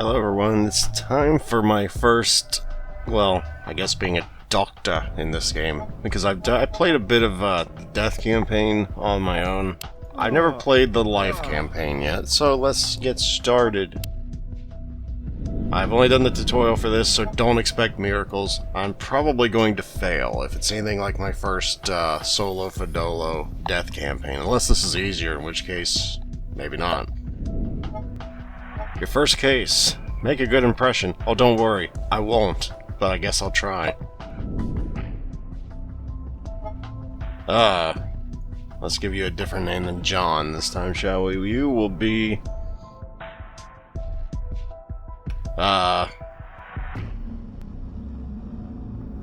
Hello everyone, it's time for my first, well, I guess being a doctor in this game, because I played a bit of the death campaign on my own. I've never played the life campaign yet, so let's get started. I've only done the tutorial for this, so don't expect miracles. I'm probably going to fail if it's anything like my first solo Fedolo death campaign, unless this is easier, in which case, maybe not. Your first case. Make a good impression. Oh, don't worry. I won't, but I guess I'll try. Let's give you a different name than John this time, shall we? You will be...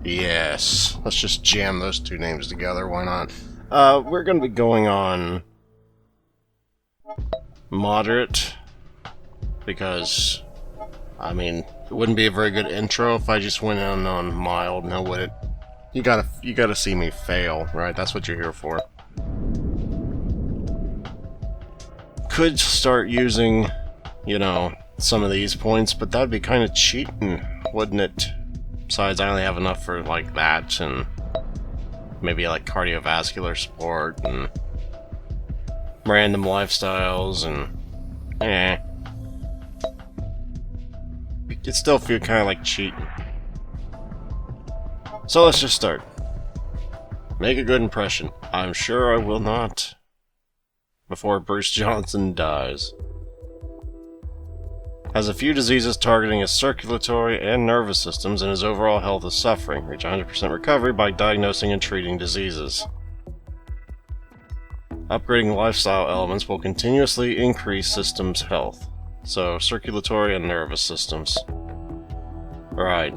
Yes. Let's just jam those two names together, why not? We're gonna be going on... moderate. Because, I mean, it wouldn't be a very good intro if I just went on mild, now would it? You gotta see me fail, right? That's what you're here for. Could start using, you know, some of these points, but that'd be kind of cheating, wouldn't it? Besides, I only have enough for, like, that, and maybe, like, cardiovascular support, and random lifestyles, and It still feel kind of like cheating. So let's just start. Make a good impression. I'm sure I will not. Before Bruce Johnson dies. Has a few diseases targeting his circulatory and nervous systems, and his overall health is suffering. Reach 100% recovery by diagnosing and treating diseases. Upgrading lifestyle elements will continuously increase systems' health. So, circulatory and nervous systems. Alright.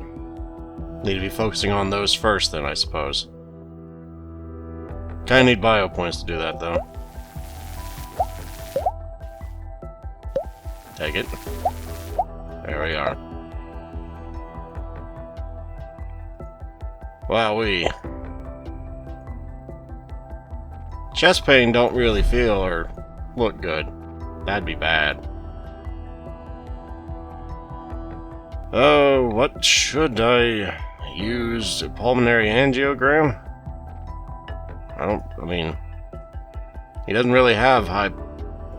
Need to be focusing on those first then, I suppose. Kinda need bio points to do that, though. Take it. There we are. Wowee. Chest pain don't really feel or look good. That'd be bad. Oh, what should I use? A pulmonary angiogram? I mean, he doesn't really have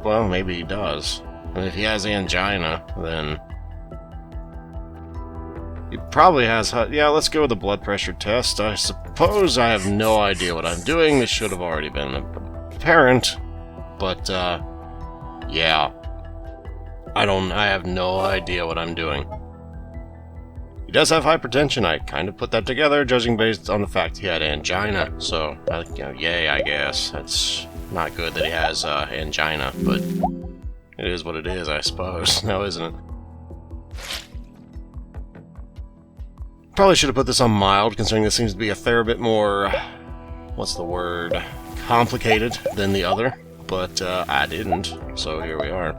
well, maybe he does. And if he has angina, then he probably has yeah, let's go with the blood pressure test. I suppose I have no idea what I'm doing. This should have already been apparent. But, yeah. I have no idea what I'm doing. He does have hypertension. I kind of put that together, judging based on the fact he had angina. So, yay, I guess. That's not good that he has angina, but it is what it is, I suppose. Now, isn't it? Probably should have put this on mild, considering this seems to be a fair bit more, what's the word, complicated than the other. But I didn't, so here we are.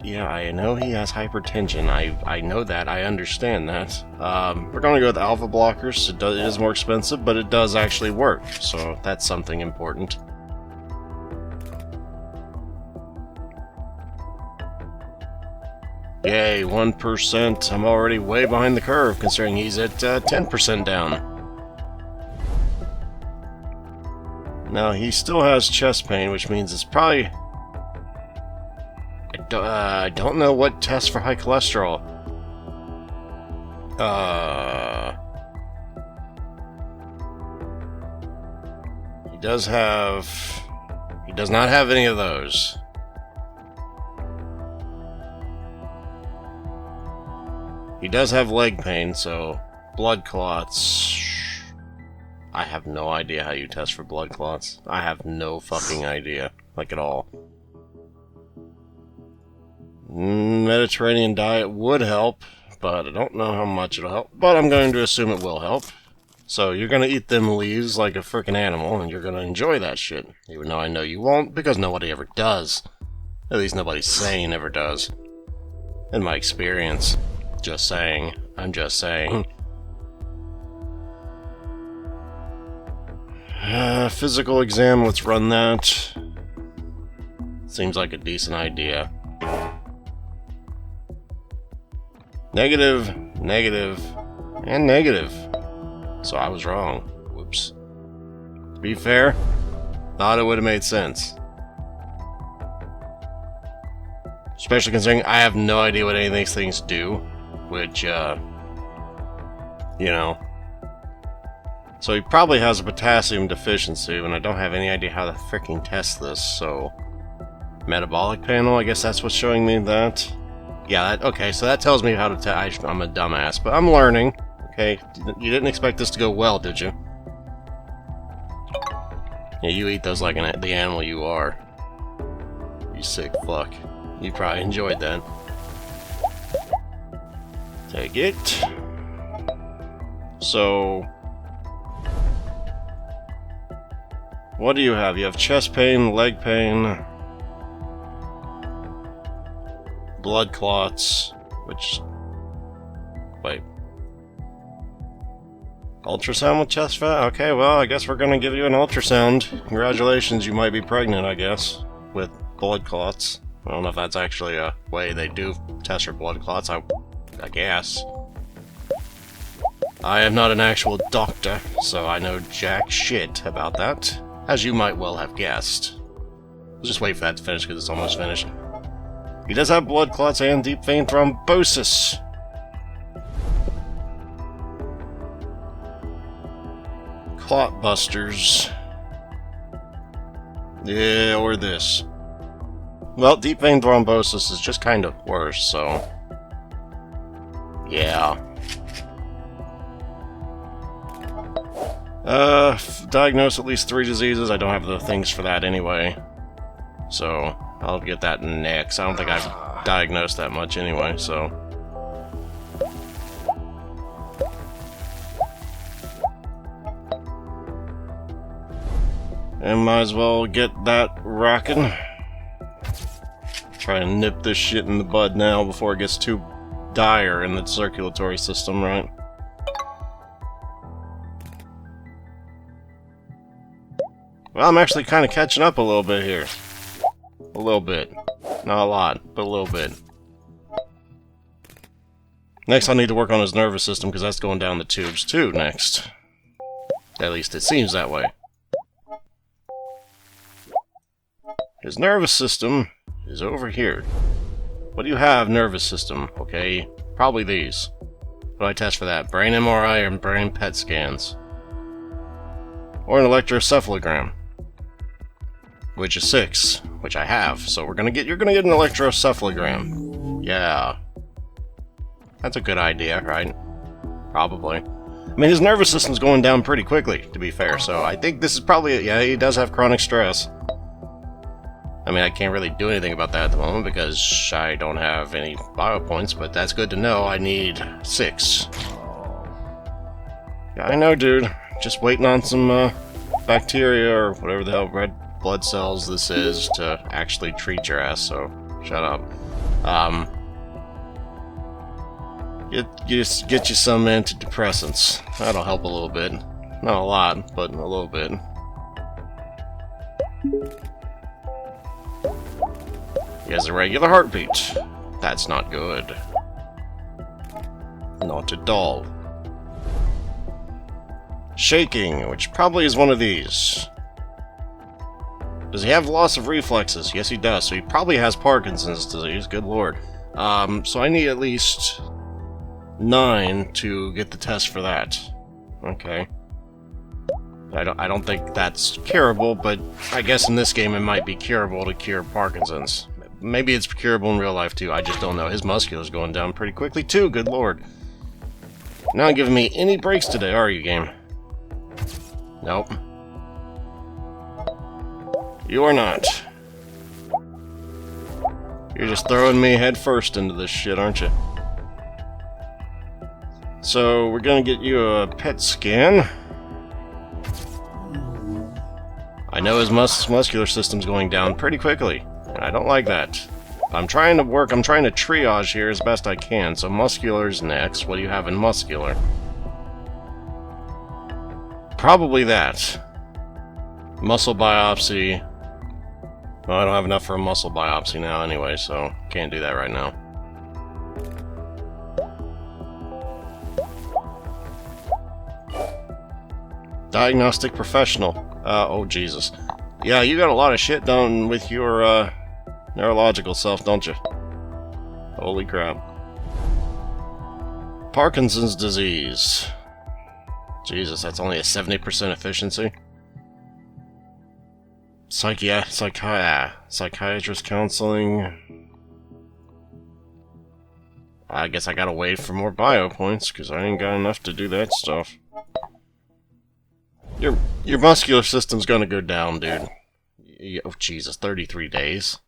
Yeah, I know he has hypertension. I know that. I understand that. We're going to go with alpha blockers. It is more expensive, but it does actually work. So that's something important. Yay, 1%. I'm already way behind the curve, considering he's at 10% down. Now, he still has chest pain, which means it's probably... I don't know what test for high cholesterol. He does not have any of those. He does have leg pain, so blood clots. I have no idea how you test for blood clots. I have no fucking idea, like at all. Mediterranean diet would help, but I don't know how much it'll help. But I'm going to assume it will help. So you're going to eat them leaves like a frickin' animal, and you're going to enjoy that shit. Even though I know you won't, because nobody ever does. At least nobody sane ever does. In my experience. Just saying. I'm just saying. Physical exam, let's run that. Seems like a decent idea. Negative, negative, and negative. So I was wrong. Whoops. To be fair, thought it would have made sense. Especially considering I have no idea what any of these things do. Which, you know. So he probably has a potassium deficiency, and I don't have any idea how to freaking test this, so... Metabolic panel, I guess that's what's showing me that. Yeah, okay, so that tells me how to test. I'm a dumbass, but I'm learning. Okay, you didn't expect this to go well, did you? Yeah, you eat those like the animal you are. You sick fuck. You probably enjoyed that. Take it. So... what do you have? You have chest pain, leg pain... blood clots, which... wait. Ultrasound with chest fat? Okay, well, I guess we're gonna give you an ultrasound. Congratulations, you might be pregnant, I guess, with blood clots. I don't know if that's actually a way they do test for blood clots, I guess. I am not an actual doctor, so I know jack shit about that, as you might well have guessed. We'll just wait for that to finish, because it's almost finished. He does have blood clots and deep vein thrombosis. Clot busters. Yeah, or this. Well, deep vein thrombosis is just kind of worse, so... yeah. Diagnose at least 3 diseases. I don't have the things for that anyway. So, I'll get that next. I don't think I've diagnosed that much anyway, so... and might as well get that rocking. Try and nip this shit in the bud now before it gets too dire in the circulatory system, right? Well, I'm actually kind of catching up a little bit here. A little bit. Not a lot, but a little bit. Next, I'll need to work on his nervous system, because that's going down the tubes too next. At least it seems that way. His nervous system is over here. What do you have, nervous system? Okay, probably these. What do I test for that? Brain MRI or brain PET scans? Or an electroencephalogram? Which is 6, which I have. So you're gonna get an electroencephalogram. Yeah. That's a good idea, right? Probably. I mean, his nervous system's going down pretty quickly, to be fair, so I think this is probably... yeah, he does have chronic stress. I mean, I can't really do anything about that at the moment because I don't have any bio points, but that's good to know. I need 6. Yeah, I know, dude. Just waiting on some bacteria or whatever the hell red blood cells this is to actually treat your ass, so shut up. Get you some antidepressants. That'll help a little bit. Not a lot, but a little bit. He has a regular heartbeat. That's not good. Not at all. Shaking, which probably is one of these. Does he have loss of reflexes? Yes, he does. So he probably has Parkinson's disease. Good lord. So I need at least 9 to get the test for that. Okay. I don't think that's curable, but I guess in this game it might be curable to cure Parkinson's. Maybe it's curable in real life too. I just don't know. His muscular's going down pretty quickly too. Good lord. Not giving me any breaks today, are you, game? Nope. You are not. You're just throwing me head first into this shit, aren't you? So, we're gonna get you a PET scan. I know his muscular system's going down pretty quickly, and I don't like that. I'm trying to triage here as best I can, so muscular's next. What do you have in muscular? Probably that. Muscle biopsy. Well, I don't have enough for a muscle biopsy now anyway, so can't do that right now. Diagnostic professional. Oh Jesus. Yeah, you got a lot of shit done with your, neurological self, don't you? Holy crap. Parkinson's disease. Jesus, that's only a 70% efficiency. Psychiatrist counseling. I guess I gotta wait for more bio points, because I ain't got enough to do that stuff. Your muscular system's gonna go down, dude. Oh, Jesus, 33 days.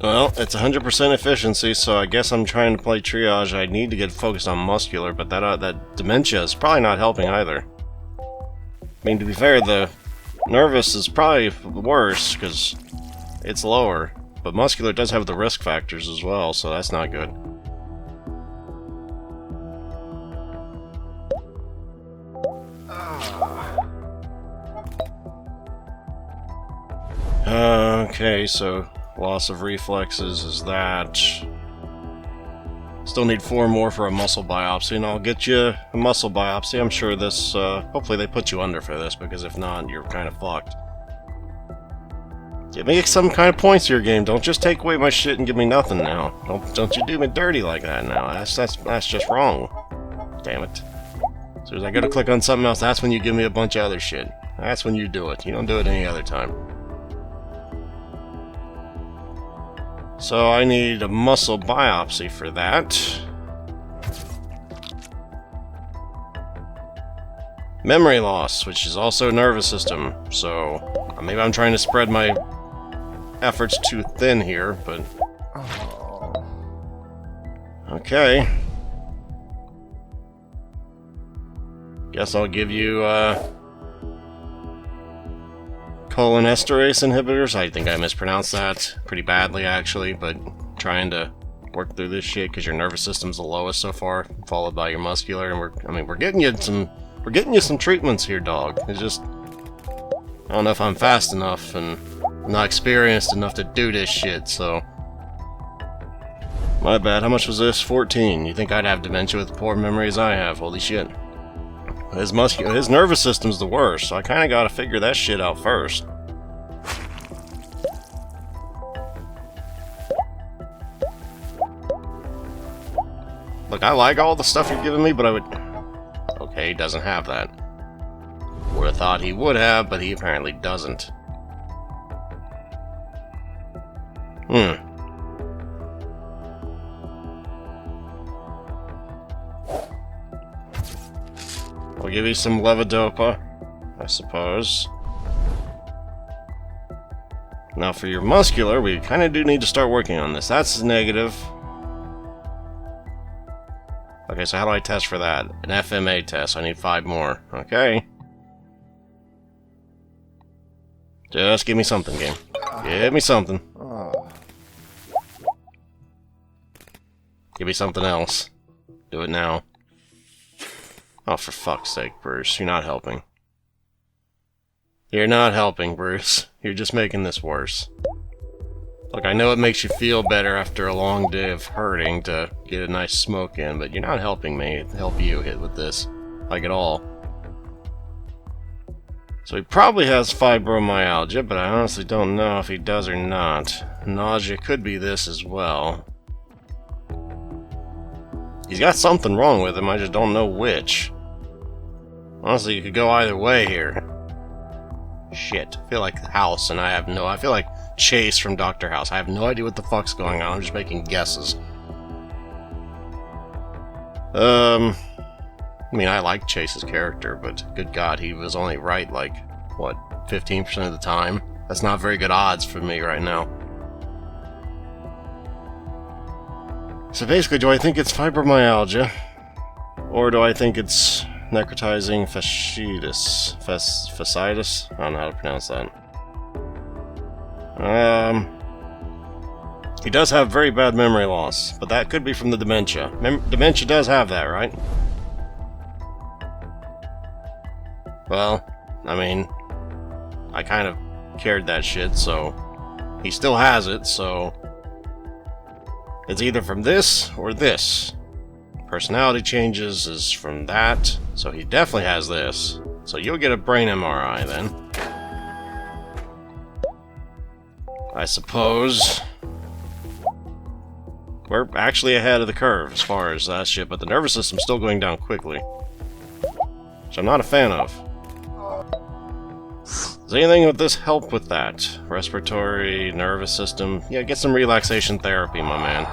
Well, it's 100% efficiency, so I guess I'm trying to play triage. I need to get focused on muscular, but that dementia is probably not helping either. I mean, to be fair, the nervous is probably worse, because it's lower. But muscular does have the risk factors as well, so that's not good. Okay, so loss of reflexes is that. Still need 4 more for a muscle biopsy, and I'll get you a muscle biopsy. I'm sure this, hopefully they put you under for this, because if not, you're kind of fucked. Give me some kind of points to your game. Don't just take away my shit and give me nothing now. Don't you do me dirty like that now. That's just wrong. Damn it. As soon as I go to click on something else, that's when you give me a bunch of other shit. That's when you do it. You don't do it any other time. So I need a muscle biopsy for that. Memory loss, which is also nervous system. So maybe I'm trying to spread my efforts too thin here, but okay. Guess I'll give you cholinesterase inhibitors. I think I mispronounced that pretty badly, actually, but trying to work through this shit because your nervous system's the lowest so far, followed by your muscular, and we're getting you some treatments here, dog. It's just I don't know if I'm fast enough and not experienced enough to do this shit, so my bad. How much was this? 14. You think I'd have dementia with the poor memories I have? Holy shit. His nervous system's the worst, so I kinda gotta figure that shit out first. Look, I like all the stuff you're giving me, but I would... Okay, he doesn't have that. Would have thought he would have, but he apparently doesn't. I'll give you some levodopa, I suppose. Now for your muscular, we kind of do need to start working on this. That's negative. Okay, so how do I test for that? An FMA test. I need 5 more. Okay. Just give me something, game. Give me something. Give me something else. Do it now. Oh, for fuck's sake, Bruce. You're not helping. You're not helping, Bruce. You're just making this worse. Look, I know it makes you feel better after a long day of hurting to get a nice smoke in, but you're not helping me help you hit with this. Like, at all. So he probably has fibromyalgia, but I honestly don't know if he does or not. Nausea could be this as well. He's got something wrong with him, I just don't know which. Honestly, you could go either way here. Shit. I feel like House, and I feel like Chase from Dr. House. I have no idea what the fuck's going on, I'm just making guesses. I mean, I like Chase's character, but good God, he was only right, like, what, 15% of the time? That's not very good odds for me right now. So basically, do I think it's fibromyalgia? Or do I think it's necrotizing fasciitis? Fasciitis? I don't know how to pronounce that. He does have very bad memory loss, but that could be from the dementia. Dementia does have that, right? Well, I mean, I kind of cared that shit, so he still has it, so it's either from this or this. Personality changes is from that, so he definitely has this. So you'll get a brain MRI then. I suppose we're actually ahead of the curve as far as that shit, but the nervous system's still going down quickly, which I'm not a fan of. Does anything with this help with that? Respiratory, nervous system? Yeah, get some relaxation therapy, my man.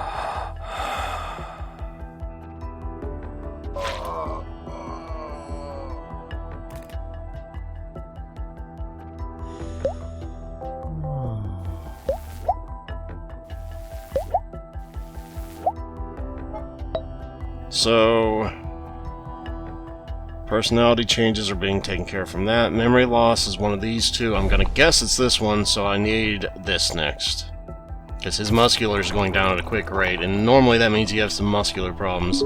So, personality changes are being taken care of from that. Memory loss is one of these two. I'm gonna guess it's this one, so I need this next. Because his muscular is going down at a quick rate, and normally that means you have some muscular problems.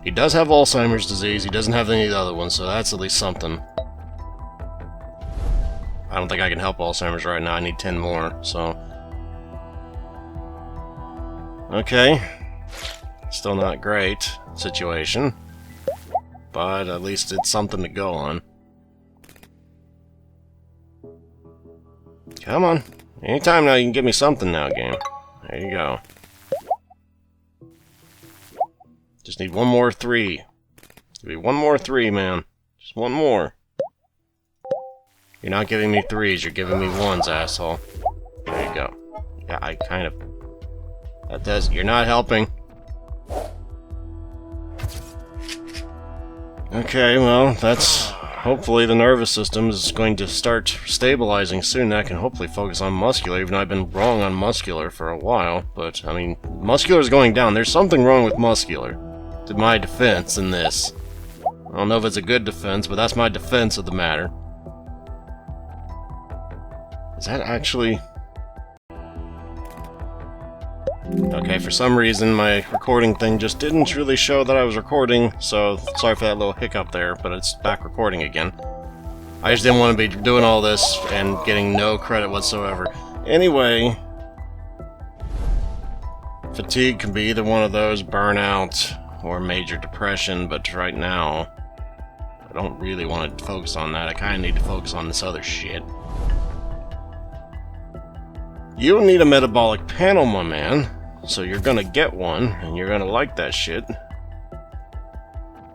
He does have Alzheimer's disease, he doesn't have any of the other ones, so that's at least something. I don't think I can help Alzheimer's right now, I need 10 more, so... Okay. Still not great situation, but at least it's something to go on. Come on. Anytime now you can give me something now, game. There you go. Just need one more 3. Give me one more 3, man. Just one more. You're not giving me 3s, you're giving me 1s, asshole. There you go. Yeah, I kind of... That does... You're not helping. Okay, well, that's... Hopefully the nervous system is going to start stabilizing soon. I can hopefully focus on muscular, even though I've been wrong on muscular for a while. But, I mean, muscular is going down. There's something wrong with muscular. To my defense in this. I don't know if it's a good defense, but that's my defense of the matter. Is that actually... Okay, for some reason my recording thing just didn't really show that I was recording, so sorry for that little hiccup there, but it's back recording again. I just didn't want to be doing all this and getting no credit whatsoever. Anyway, fatigue can be either one of those, burnout or major depression, but right now I don't really want to focus on that. I kind of need to focus on this other shit. You need a metabolic panel, my man. So you're gonna get one, and you're gonna like that shit.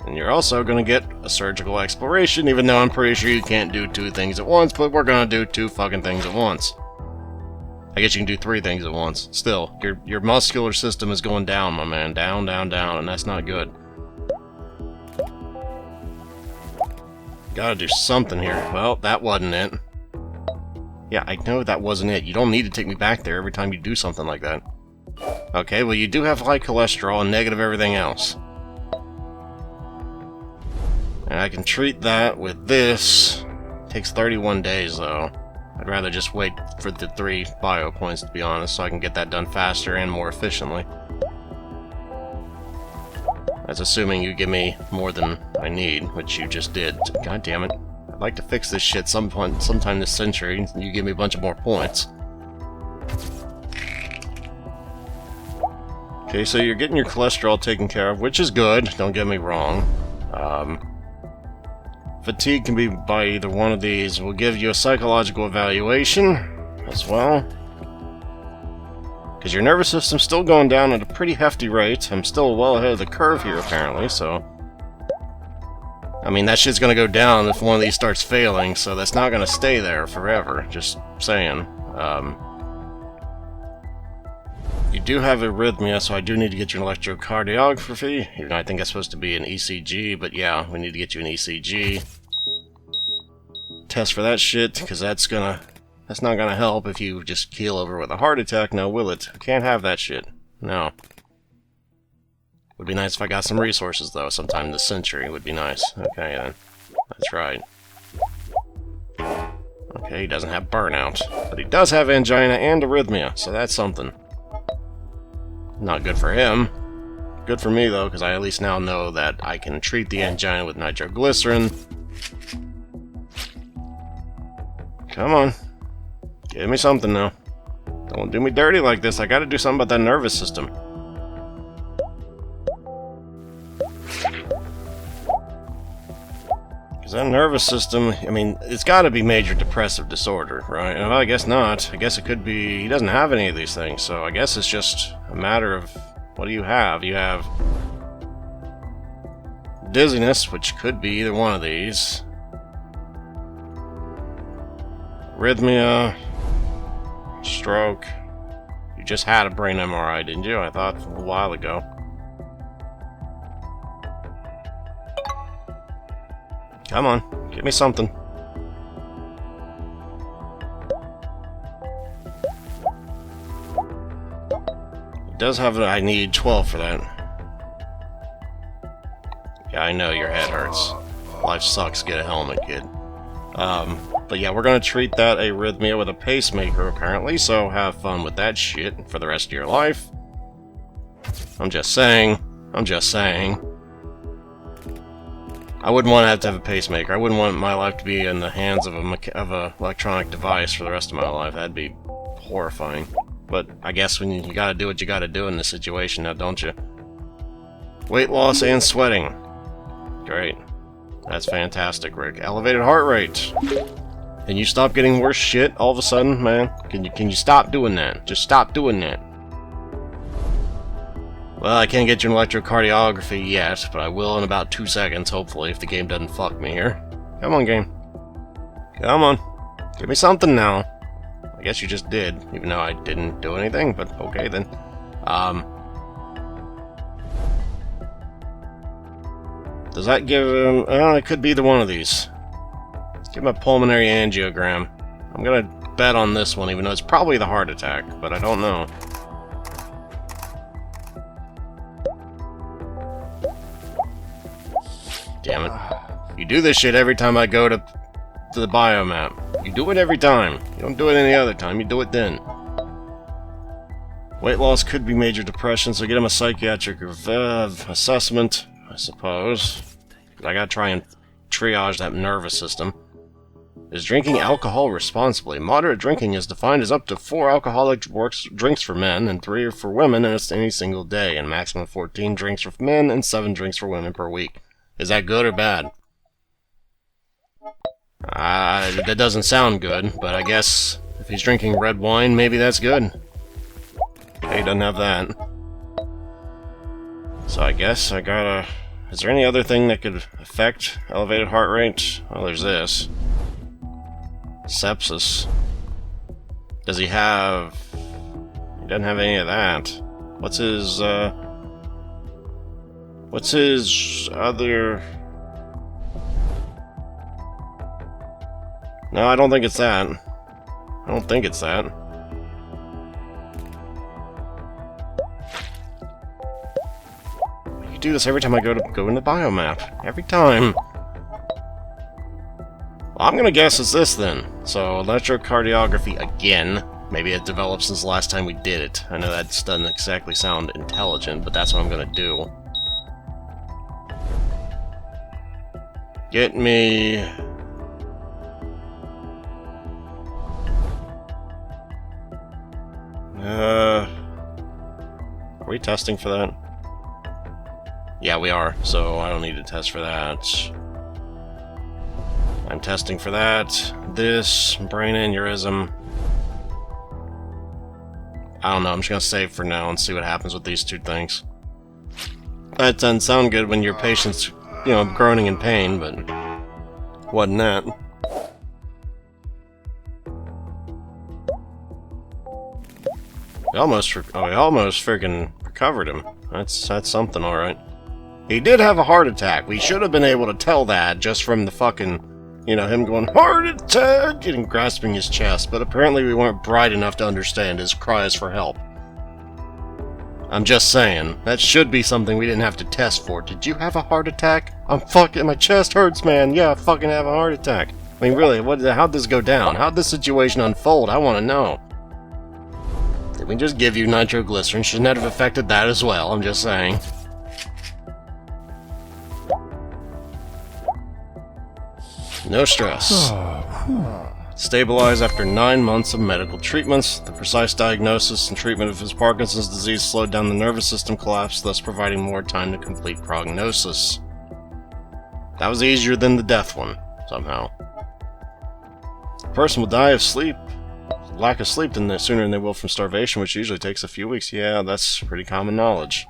And you're also gonna get a surgical exploration, even though I'm pretty sure you can't do 2 things at once, but we're gonna do 2 fucking things at once. I guess you can do 3 things at once. Still, your muscular system is going down, my man. Down, down, down, and that's not good. Gotta do something here. Well, that wasn't it. Yeah, I know that wasn't it. You don't need to take me back there every time you do something like that. Okay, well you do have high cholesterol and negative everything else. And I can treat that with this. It takes 31 days though. I'd rather just wait for the 3 bio points, to be honest, so I can get that done faster and more efficiently. That's assuming you give me more than I need, which you just did. God damn it. I'd like to fix this shit sometime this century, and you give me a bunch of more points. Okay, so you're getting your cholesterol taken care of, which is good, don't get me wrong. Fatigue can be by either one of these. We'll give you a psychological evaluation as well. Because your nervous system's still going down at a pretty hefty rate. I'm still well ahead of the curve here, apparently, so... I mean, that shit's gonna go down if one of these starts failing, so that's not gonna stay there forever, just saying. You do have arrhythmia, so I do need to get you an electrocardiography. Even though I think that's supposed to be an ECG, but yeah, we need to get you an ECG. Test for that shit, because that's not gonna help if you just keel over with a heart attack, now will it? Can't have that shit. No. Would be nice if I got some resources, though, sometime this century. Would be nice. Okay, then. That's right. Okay, he doesn't have burnout. But he does have angina and arrhythmia, so that's something. Not good for him. Good for me, though, because I at least now know that I can treat the angina with nitroglycerin. Come on. Give me something now. Don't do me dirty like this. I gotta do something about that nervous system. Because that nervous system, I mean, it's got to be major depressive disorder, right? Well, I guess not. I guess it could be... He doesn't have any of these things, so I guess it's just a matter of... What do you have? You have... dizziness, which could be either one of these. Arrhythmia. Stroke. You just had a brain MRI, didn't you? I thought a while ago. Come on, give me something. It does have I need 12 for that. Yeah, I know your head hurts. Life sucks, get a helmet, kid. But yeah, we're gonna treat that arrhythmia with a pacemaker, apparently, so have fun with that shit for the rest of your life. I'm just saying. I wouldn't want to have a pacemaker. I wouldn't want my life to be in the hands of a electronic device for the rest of my life. That'd be horrifying. But I guess when you gotta do what you gotta do in this situation now, don't you? Weight loss and sweating. Great. That's fantastic, Rick. Elevated heart rate. Can you stop getting worse shit all of a sudden, man? Can you stop doing that? Just stop doing that. Well, I can't get you an electrocardiography yet, but I will in about 2 seconds, hopefully, if the game doesn't fuck me here. Come on, game. Come on. Give me something now. I guess you just did, even though I didn't do anything, but okay then. Does that give him... it could be either one of these. Let's give him a pulmonary angiogram. I'm gonna bet on this one, even though it's probably the heart attack, but I don't know. Damn it. You do this shit every time I go to the biomap. You do it every time. You don't do it any other time, you do it then. Weight loss could be major depression, so get him a psychiatric assessment, I suppose. I gotta try and triage that nervous system. Is drinking alcohol responsibly? Moderate drinking is defined as up to 4 alcoholic drinks for men and 3 for women in any single day, and maximum 14 drinks for men and 7 drinks for women per week. Is that good or bad? That doesn't sound good, but I guess if he's drinking red wine, maybe that's good. Okay, he doesn't have that. So I guess I gotta... Is there any other thing that could affect elevated heart rate? Well, there's this. Sepsis. Does he have... He doesn't have any of that. What's his other... No, I don't think it's that. I don't think it's that. You do this every time I go in the biomap. Every time. Well, I'm gonna guess it's this then. So, electrocardiography again. Maybe it developed since the last time we did it. I know that doesn't exactly sound intelligent, but that's what I'm gonna do. Get me... Are we testing for that? Yeah, we are, so I don't need to test for that. I'm testing for that. This, brain aneurysm. I don't know, I'm just gonna save for now and see what happens with these 2 things. That doesn't sound good when your patient's, you know, groaning in pain, but... wasn't that. We almost freaking recovered him. That's something, alright. He did have a heart attack. We should have been able to tell that just from the fucking, you know, him going, heart attack, and grasping his chest, but apparently we weren't bright enough to understand his cries for help. I'm just saying, that should be something we didn't have to test for. Did you have a heart attack? My chest hurts, man. Yeah, I fucking have a heart attack. I mean, really, how'd this go down? How'd this situation unfold? I want to know. Did we just give you nitroglycerin? Shouldn't that have affected that as well? I'm just saying. No stress. Stabilize after 9 months of medical treatments. The precise diagnosis and treatment of his Parkinson's disease slowed down the nervous system collapse, thus providing more time to complete prognosis. That was easier than the death one, somehow. A person will die of sleep, lack of sleep, sooner than they will from starvation, which usually takes a few weeks. Yeah, that's pretty common knowledge.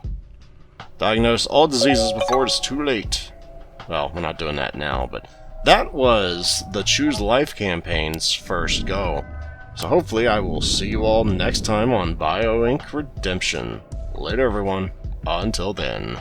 Diagnose all diseases before it's too late. Well, we're not doing that now, but that was the Choose Life campaign's first go. So hopefully I will see you all next time on BioInk Redemption. Later, everyone. Until then.